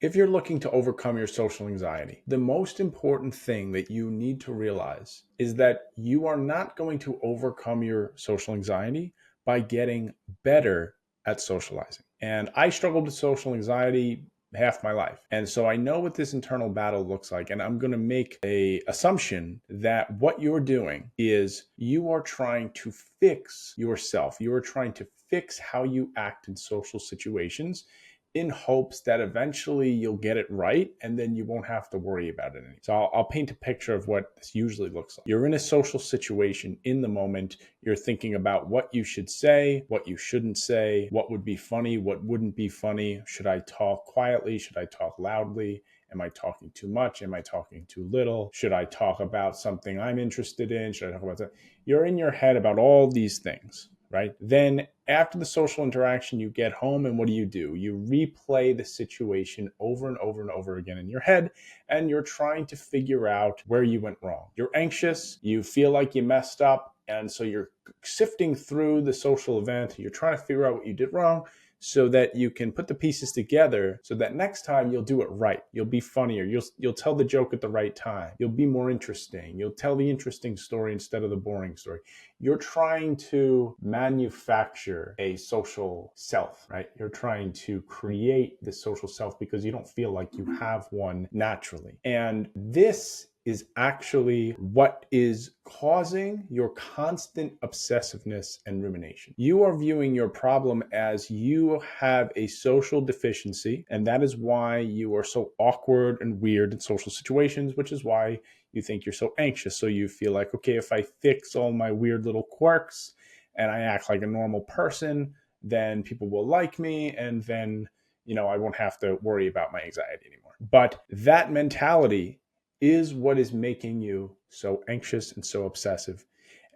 If you're looking to overcome your social anxiety, the most important thing that you need to realize is that you are not going to overcome your social anxiety by getting better at socializing. And I struggled with social anxiety half my life. And so I know what this internal battle looks like. And I'm going to make a assumption that what you're doing is you are trying to fix yourself. You are trying to fix how you act in social situations in hopes that eventually you'll get it right and then you won't have to worry about it anymore. So I'll paint a picture of what this usually looks like. You're in a social situation in the moment. You're thinking about what you should say, what you shouldn't say, what would be funny, what wouldn't be funny. Should I talk quietly? Should I talk loudly? Am I talking too much? Am I talking too little? Should I talk about something I'm interested in? Should I talk about that? You're in your head about all these things, right? Then after the social interaction, you get home and what do? You replay the situation over and over and over again in your head, and you're trying to figure out where you went wrong. You're anxious, you feel like you messed up, and so you're sifting through the social event. You're trying to figure out what you did wrong so that you can put the pieces together so that next time you'll do it right. You'll be funnier. You'll tell the joke at the right time. You'll be more interesting. You'll tell the interesting story instead of the boring story. You're trying to manufacture a social self, right? You're trying to create this social self because you don't feel like you have one naturally. And this is actually what is causing your constant obsessiveness and rumination. You are viewing your problem as you have a social deficiency, and that is why you are so awkward and weird in social situations, which is why you think you're so anxious. So you feel like, okay, if I fix all my weird little quirks and I act like a normal person, then people will like me, and then, I won't have to worry about my anxiety anymore. But that mentality is what is making you so anxious and so obsessive.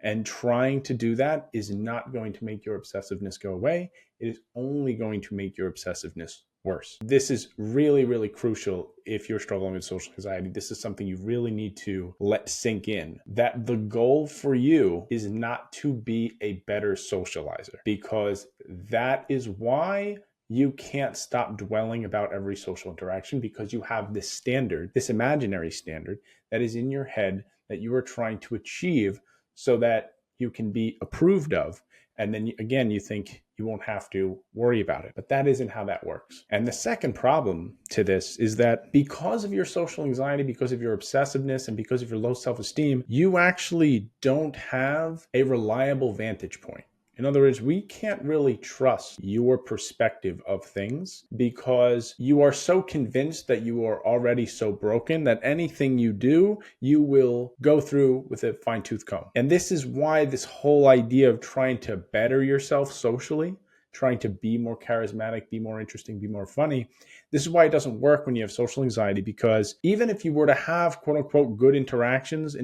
And trying to do that is not going to make your obsessiveness go away. It is only going to make your obsessiveness worse. This is really, really crucial if you're struggling with social anxiety. This is something you really need to let sink in, that the goal for you is not to be a better socializer, because that is why you can't stop dwelling about every social interaction, because you have this standard, this imaginary standard that is in your head that you are trying to achieve so that you can be approved of. And then again, you think you won't have to worry about it. But that isn't how that works. And the second problem to this is that because of your social anxiety, because of your obsessiveness, and because of your low self-esteem, you actually don't have a reliable vantage point. In other words, we can't really trust your perspective of things because you are so convinced that you are already so broken that anything you do, you will go through with a fine-tooth comb. And this is why this whole idea of trying to better yourself socially, trying to be more charismatic, be more interesting, be more funny, this is why it doesn't work when you have social anxiety, because even if you were to have quote unquote good interactions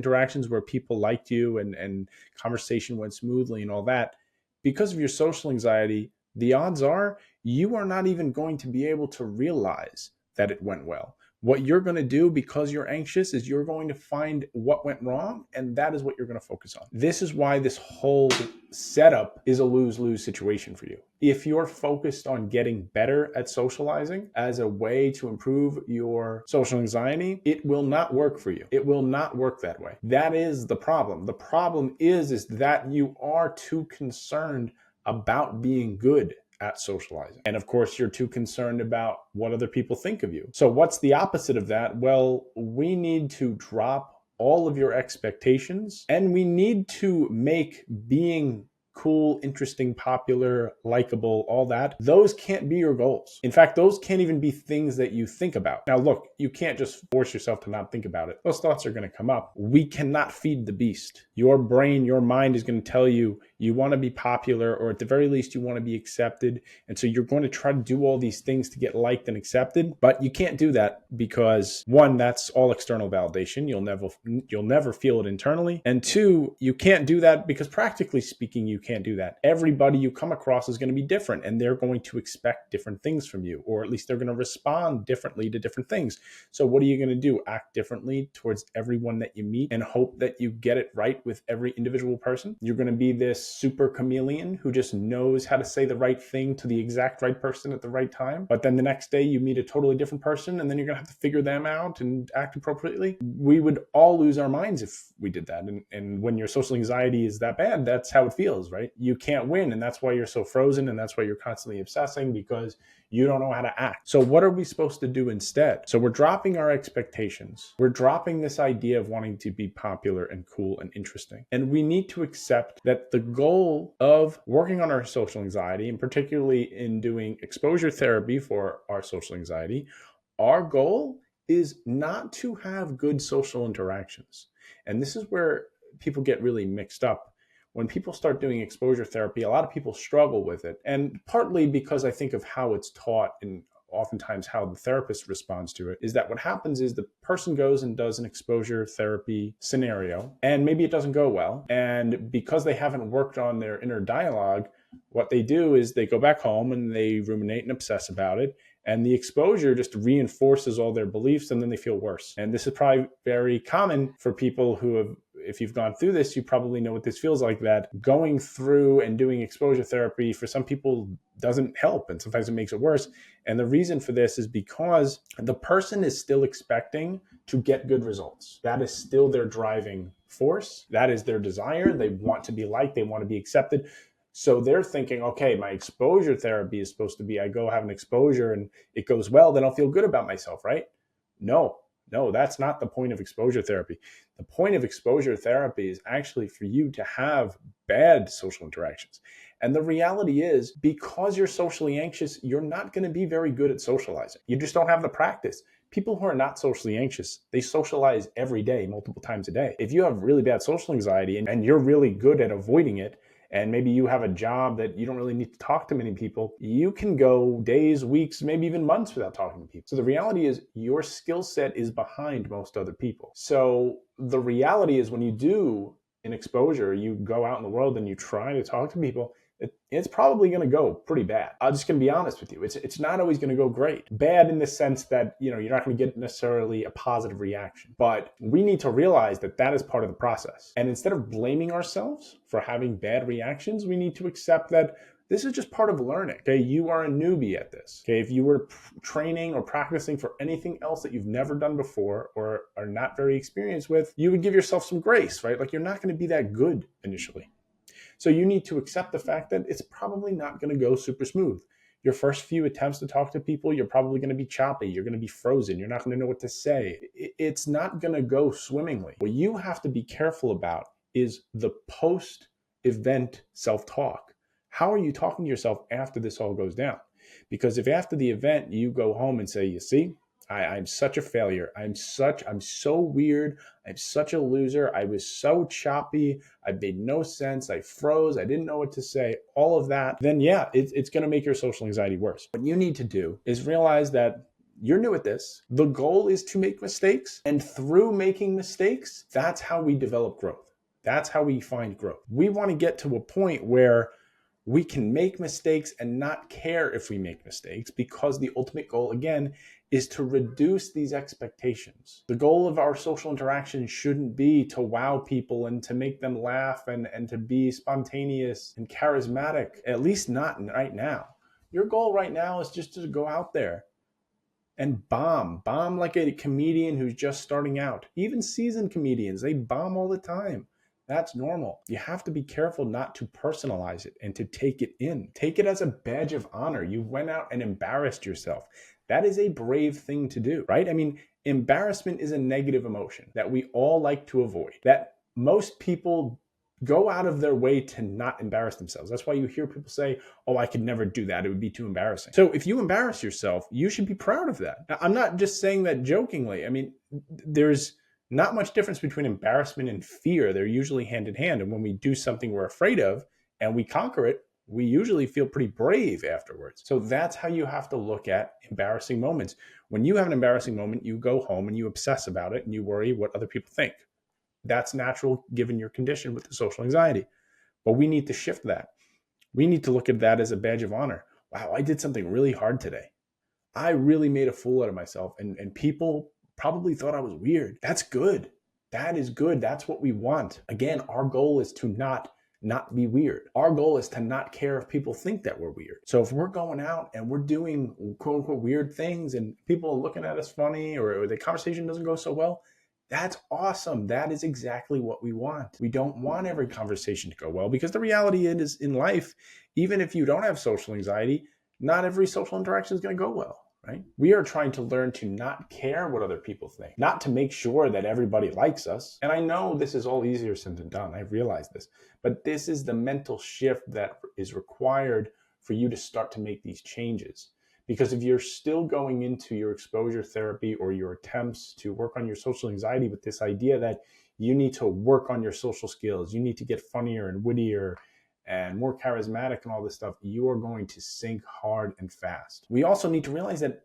where people liked you and conversation went smoothly and all that, because of your social anxiety, the odds are you are not even going to be able to realize that it went well. What you're going to do because you're anxious is you're going to find what went wrong, and that is what you're going to focus on. This is why this whole setup is a lose-lose situation for you. If you're focused on getting better at socializing as a way to improve your social anxiety, it will not work for you. It will not work that way. That is the problem. The problem is that you are too concerned about being good at socializing. And of course, you're too concerned about what other people think of you. So what's the opposite of that? Well, we need to drop all of your expectations, and we need to make being cool, interesting, popular, likable, all that, those can't be your goals. In fact, those can't even be things that you think about. Now, look, you can't just force yourself to not think about it. Those thoughts are going to come up. We cannot feed the beast. Your brain, your mind is going to tell you you want to be popular, or at the very least, you want to be accepted. And so you're going to try to do all these things to get liked and accepted, but you can't do that because one, that's all external validation. You'll never feel it internally. And two, you can't do that because practically speaking, you can't do that. Everybody you come across is going to be different, and they're going to expect different things from you, or at least they're going to respond differently to different things. So what are you going to do? Act differently towards everyone that you meet and hope that you get it right with every individual person? You're going to be this super chameleon who just knows how to say the right thing to the exact right person at the right time. But then the next day you meet a totally different person and then you're going to have to figure them out and act appropriately. We would all lose our minds if we did that. And when your social anxiety is that bad, that's how it feels, right? You can't win. And that's why you're so frozen. And that's why you're constantly obsessing, because you don't know how to act. So what are we supposed to do instead? So we're dropping our expectations. We're dropping this idea of wanting to be popular and cool and interesting. And we need to accept that the goal of working on our social anxiety, and particularly in doing exposure therapy for our social anxiety, our goal is not to have good social interactions. And this is where people get really mixed up. When people start doing exposure therapy, a lot of people struggle with it. And partly because I think of how it's taught and oftentimes how the therapist responds to it, is that what happens is the person goes and does an exposure therapy scenario, and maybe it doesn't go well. And because they haven't worked on their inner dialogue, what they do is they go back home and they ruminate and obsess about it. And the exposure just reinforces all their beliefs, and then they feel worse. And this is probably very common for people who have, if you've gone through this, you probably know what this feels like, that going through and doing exposure therapy for some people doesn't help, and sometimes it makes it worse. And the reason for this is because the person is still expecting to get good results. That is still their driving force. That is their desire. They want to be liked. They want to be accepted. So they're thinking, okay, my exposure therapy is supposed to be, I go have an exposure and it goes well, then I'll feel good about myself, right? No, that's not the point of exposure therapy. The point of exposure therapy is actually for you to have bad social interactions. And the reality is, because you're socially anxious, you're not going to be very good at socializing. You just don't have the practice. People who are not socially anxious, they socialize every day, multiple times a day. If you have really bad social anxiety and you're really good at avoiding it, and maybe you have a job that you don't really need to talk to many people, you can go days, weeks, maybe even months without talking to people. So the reality is your skill set is behind most other people. So the reality is when you do an exposure, you go out in the world and you try to talk to people, it's probably going to go pretty bad. I'm just going to be honest with you. It's not always going to go great. Bad in the sense that, you're not going to get necessarily a positive reaction. But we need to realize that that is part of the process. And instead of blaming ourselves for having bad reactions, we need to accept that this is just part of learning. Okay, you are a newbie at this. Okay, if you were training or practicing for anything else that you've never done before or are not very experienced with, you would give yourself some grace, right? Like, you're not going to be that good initially. So you need to accept the fact that it's probably not going to go super smooth. Your first few attempts to talk to people, you're probably going to be choppy. You're going to be frozen. You're not going to know what to say. It's not going to go swimmingly. What you have to be careful about is the post-event self-talk. How are you talking to yourself after this all goes down? Because if after the event you go home and say, you see, I'm such a failure. I'm so weird. I'm such a loser. I was so choppy. I made no sense. I froze. I didn't know what to say. All of that. Then yeah, it's going to make your social anxiety worse. What you need to do is realize that you're new at this. The goal is to make mistakes. And through making mistakes, that's how we develop growth. That's how we find growth. We want to get to a point where we can make mistakes and not care if we make mistakes, because the ultimate goal, again, is to reduce these expectations. The goal of our social interaction shouldn't be to wow people and to make them laugh and to be spontaneous and charismatic, at least not right now. Your goal right now is just to go out there and bomb like a comedian who's just starting out. Even seasoned comedians, they bomb all the time. That's normal. You have to be careful not to personalize it and to take it in. Take it as a badge of honor. You went out and embarrassed yourself. That is a brave thing to do, right? I mean, embarrassment is a negative emotion that we all like to avoid, that most people go out of their way to not embarrass themselves. That's why you hear people say, oh, I could never do that. It would be too embarrassing. So if you embarrass yourself, you should be proud of that. Now, I'm not just saying that jokingly. I mean, there's not much difference between embarrassment and fear. They're usually hand in hand. And when we do something we're afraid of and we conquer it, we usually feel pretty brave afterwards. So that's how you have to look at embarrassing moments. When you have an embarrassing moment, you go home and you obsess about it and you worry what other people think. That's natural given your condition with the social anxiety. But we need to shift that. We need to look at that as a badge of honor. Wow, I did something really hard today. I really made a fool out of myself, and people probably thought I was weird. That's good. That is good. That's what we want. Again, our goal is to not not be weird. Our goal is to not care if people think that we're weird. So if we're going out and we're doing quote unquote weird things and people are looking at us funny, or the conversation doesn't go so well, that's awesome. That is exactly what we want. We don't want every conversation to go well, because the reality is in life, even if you don't have social anxiety, not every social interaction is going to go well. Right? We are trying to learn to not care what other people think, not to make sure that everybody likes us. And I know this is all easier said than done. I realize this, but this is the mental shift that is required for you to start to make these changes. Because if you're still going into your exposure therapy or your attempts to work on your social anxiety with this idea that you need to work on your social skills, you need to get funnier and wittier and more charismatic and all this stuff, you are going to sink hard and fast. We also need to realize that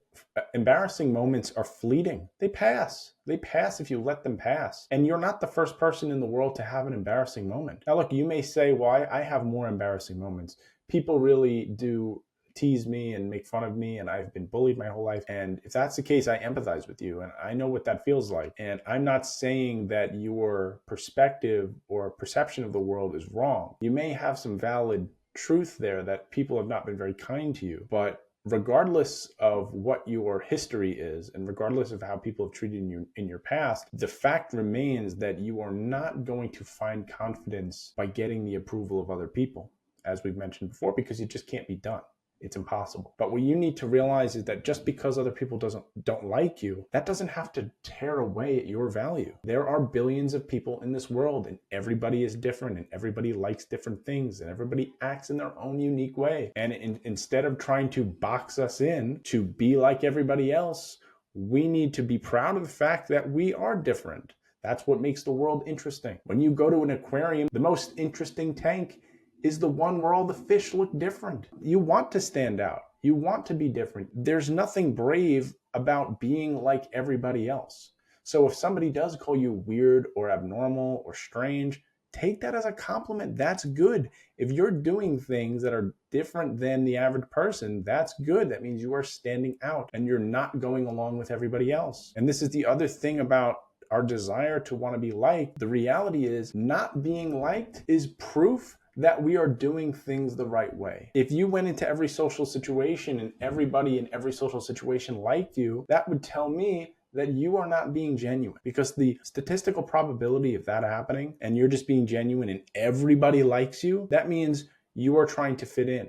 embarrassing moments are fleeting. They pass. They pass if you let them pass. And you're not the first person in the world to have an embarrassing moment. Now, look, you may say, well, I have more embarrassing moments. People really do tease me and make fun of me, and I've been bullied my whole life. And if that's the case, I empathize with you and I know what that feels like. And I'm not saying that your perspective or perception of the world is wrong. You may have some valid truth there that people have not been very kind to you, but regardless of what your history is and regardless of how people have treated you in your past, the fact remains that you are not going to find confidence by getting the approval of other people, as we've mentioned before, because it just can't be done. It's impossible. But what you need to realize is that just because other people don't like you, that doesn't have to tear away at your value. There are billions of people in this world, and everybody is different, and everybody likes different things, and everybody acts in their own unique way. And instead of trying to box us in to be like everybody else, we need to be proud of the fact that we are different. That's what makes the world interesting. When you go to an aquarium, the most interesting tank is the one where all the fish look different. You want to stand out. You want to be different. There's nothing brave about being like everybody else. So if somebody does call you weird or abnormal or strange, take that as a compliment. That's good. If you're doing things that are different than the average person, that's good. That means you are standing out and you're not going along with everybody else. And this is the other thing about our desire to want to be liked. The reality is, not being liked is proof that we are doing things the right way. If you went into every social situation and everybody in every social situation liked you, that would tell me that you are not being genuine, because the statistical probability of that happening and you're just being genuine and everybody likes you, that means you are trying to fit in.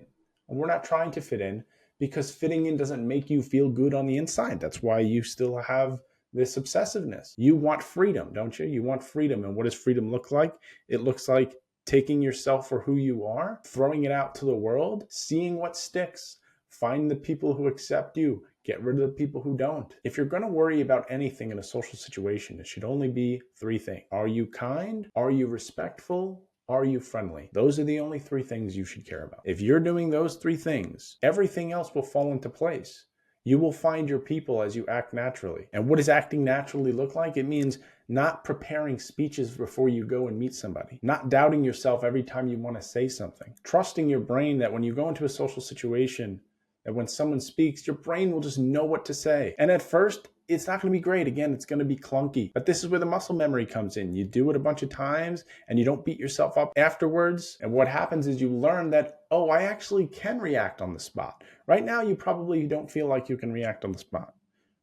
And we're not trying to fit in, because fitting in doesn't make you feel good on the inside. That's why you still have this obsessiveness. You want freedom, don't you? You want freedom. And what does freedom look like? It looks like taking yourself for who you are, throwing it out to the world, seeing what sticks. Find the people who accept you, get rid of the people who don't. If you're going to worry about anything in a social situation, it should only be three things. Are you kind? Are you respectful? Are you friendly? Those are the only three things you should care about. If you're doing those three things, everything else will fall into place. You will find your people as you act naturally. And what does acting naturally look like? It means not preparing speeches before you go and meet somebody, not doubting yourself every time you want to say something, trusting your brain that when you go into a social situation, that when someone speaks, your brain will just know what to say. And at first, it's not going to be great. Again, it's going to be clunky. But this is where the muscle memory comes in. You do it a bunch of times and you don't beat yourself up afterwards. And what happens is you learn that, oh, I actually can react on the spot. Right now, you probably don't feel like you can react on the spot,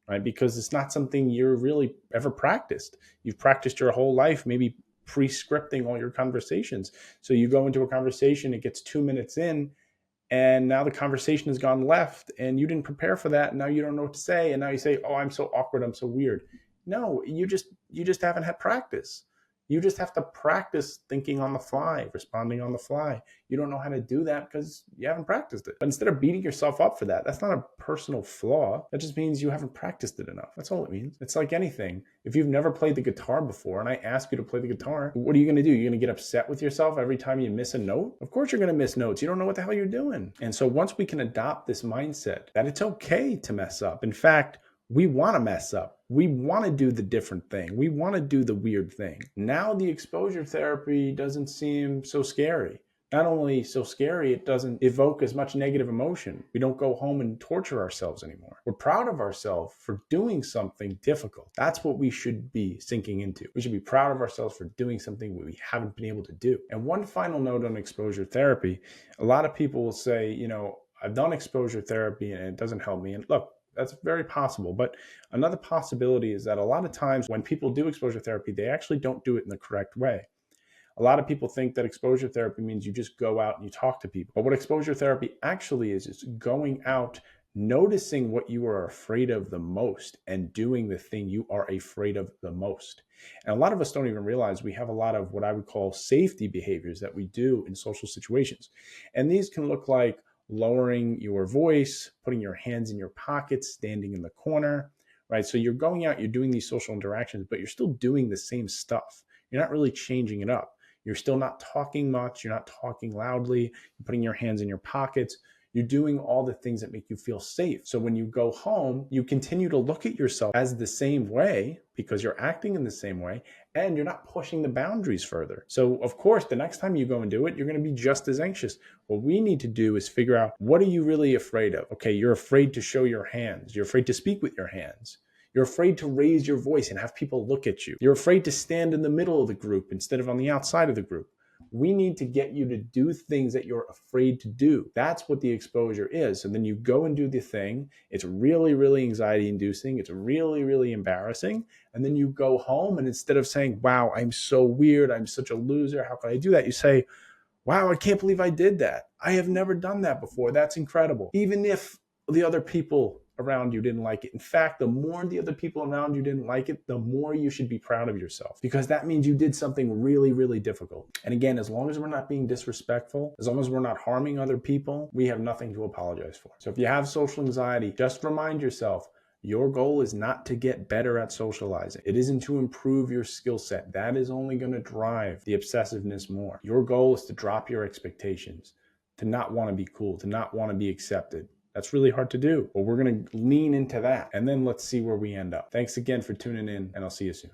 right? Because it's not something you're really ever practiced. You've practiced your whole life, maybe pre-scripting all your conversations. So you go into a conversation, it gets 2 minutes in, and now the conversation has gone left and you didn't prepare for that. And now you don't know what to say. And now you say, oh, I'm so awkward. I'm so weird. No, you just haven't had practice. You just have to practice thinking on the fly, responding on the fly. You don't know how to do that because you haven't practiced it. But instead of beating yourself up for that, that's not a personal flaw. That just means you haven't practiced it enough. That's all it means. It's like anything. If you've never played the guitar before and I ask you to play the guitar, what are you going to do? You're going to get upset with yourself every time you miss a note? Of course you're going to miss notes. You don't know what the hell you're doing. And so once we can adopt this mindset that it's okay to mess up. In fact, we want to mess up. We want to do the different thing. We want to do the weird thing. Now the exposure therapy doesn't seem so scary not only so scary, it doesn't evoke as much negative emotion. We don't go home and torture ourselves anymore. We're proud of ourselves for doing something difficult. That's what we should be sinking into. We should be proud of ourselves for doing something we haven't been able to do. And one final note on exposure therapy, a lot of people will say, I've done exposure therapy and it doesn't help me. And look, that's very possible. But another possibility is that a lot of times when people do exposure therapy, they actually don't do it in the correct way. A lot of people think that exposure therapy means you just go out and you talk to people. But what exposure therapy actually is going out, noticing what you are afraid of the most and doing the thing you are afraid of the most. And a lot of us don't even realize we have a lot of what I would call safety behaviors that we do in social situations. And these can look like lowering your voice, putting your hands in your pockets, standing in the corner, right? So you're going out, you're doing these social interactions, but you're still doing the same stuff. You're not really changing it up. You're still not talking much. You're not talking loudly. You're putting your hands in your pockets. You're doing all the things that make you feel safe. So when you go home, you continue to look at yourself as the same way because you're acting in the same way and you're not pushing the boundaries further. So of course, the next time you go and do it, you're going to be just as anxious. What we need to do is figure out, what are you really afraid of? Okay, you're afraid to show your hands. You're afraid to speak with your hands. You're afraid to raise your voice and have people look at you. You're afraid to stand in the middle of the group instead of on the outside of the group. We need to get you to do things that you're afraid to do. That's what the exposure is. And then you go and do the thing. It's really, really anxiety inducing. It's really, really embarrassing. And then you go home and instead of saying, wow, I'm so weird, I'm such a loser, how can I do that? You say, wow, I can't believe I did that. I have never done that before. That's incredible. Even if the other people around you didn't like it. In fact, the more the other people around you didn't like it, the more you should be proud of yourself because that means you did something really, really difficult. And again, as long as we're not being disrespectful, as long as we're not harming other people, we have nothing to apologize for. So if you have social anxiety, just remind yourself, your goal is not to get better at socializing. It isn't to improve your skill set. That is only going to drive the obsessiveness more. Your goal is to drop your expectations, to not want to be cool, to not want to be accepted. That's really hard to do, but we're going to lean into that. And then let's see where we end up. Thanks again for tuning in, and I'll see you soon.